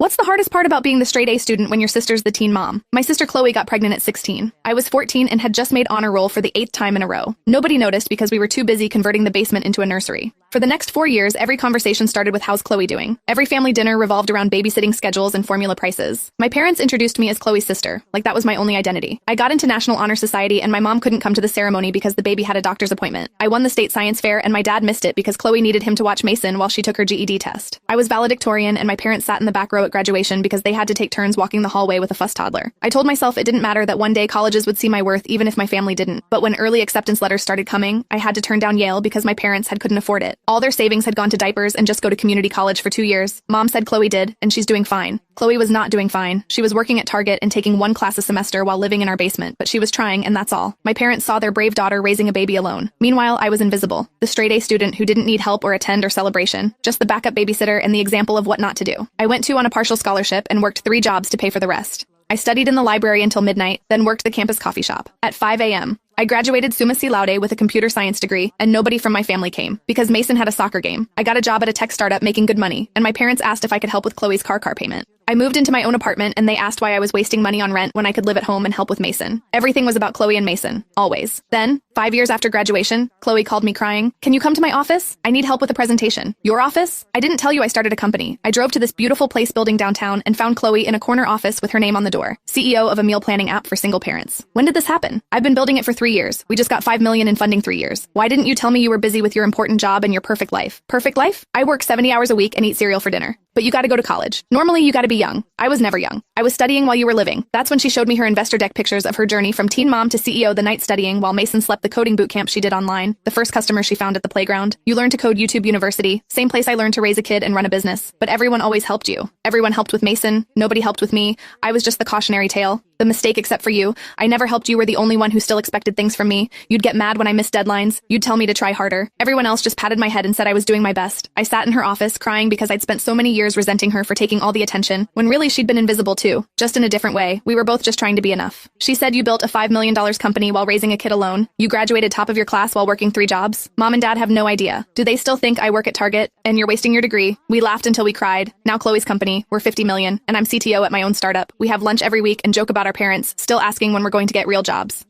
What's the hardest part about being the straight A student when your sister's the teen mom? My sister Chloe got pregnant at 16. I was 14 and had just made honor roll for the 8th time in a row. Nobody noticed because we were too busy converting the basement into a nursery. For the next 4 years, every conversation started with how's Chloe doing. Every family dinner revolved around babysitting schedules and formula prices. My parents introduced me as Chloe's sister, like that was my only identity. I got into National Honor Society and my mom couldn't come to the ceremony because the baby had a doctor's appointment. I won the state science fair and my dad missed it because Chloe needed him to watch Mason while she took her GED test. I was valedictorian and my parents sat in the back row at graduation because they had to take turns walking the hallway with a fuss toddler. I told myself it didn't matter that one day colleges would see my worth even if my family didn't. But when early acceptance letters started coming, I had to turn down Yale because my parents couldn't afford it. All their savings had gone to diapers and just go to community college for 2 years. Mom said Chloe did, and she's doing fine. Chloe was not doing fine. She was working at Target and taking 1 class a semester while living in our basement, but she was trying and that's all. My parents saw their brave daughter raising a baby alone. Meanwhile, I was invisible, the straight A student who didn't need help or attend or celebration, just the backup babysitter and the example of what not to do. I went to on a partial scholarship and worked 3 jobs to pay for the rest. I studied in the library until midnight, then worked the campus coffee shop. At 5 a.m., I graduated summa cum laude with a computer science degree, and nobody from my family came, because Mason had a soccer game. I got a job at a tech startup making good money, and my parents asked if I could help with Chloe's car payment. I moved into my own apartment, and they asked why I was wasting money on rent when I could live at home and help with Mason. Everything was about Chloe and Mason, always. Then, 5 years after graduation, Chloe called me crying, "Can you come to my office? I need help with a presentation." Your office? I didn't tell you I started a company. I drove to this beautiful place building downtown and found Chloe in a corner office with her name on the door, CEO of a meal planning app for single parents. When did this happen? I've been building it for 3 years. We just got $5 million in funding 3 years. Why didn't you tell me you were busy with your important job and your perfect life? Perfect life? I work 70 hours a week and eat cereal for dinner. But you gotta go to college. Normally, you gotta be young. I was never young. I was studying while you were living. That's when she showed me her investor deck pictures of her journey from teen mom to CEO the night studying while Mason slept the coding boot camp she did online, the first customer she found at the playground. You learned to code YouTube University, same place I learned to raise a kid and run a business. But everyone always helped you. Everyone helped with Mason. Nobody helped with me. I was just the cautionary tale. The mistake except for you. I never helped you were the only one who still expected things from me. You'd get mad when I missed deadlines. You'd tell me to try harder. Everyone else just patted my head and said I was doing my best. I sat in her office crying because I'd spent so many years resenting her for taking all the attention, when really she'd been invisible too, just in a different way. We were both just trying to be enough. She said you built a $5 million company while raising a kid alone. You graduated top of your class while working 3 jobs. Mom and dad have no idea. Do they still think I work at Target? And you're wasting your degree. We laughed until we cried. Now Chloe's company, we're 50 million, and I'm CTO at my own startup. We have lunch every week and joke about our parents, still asking when we're going to get real jobs.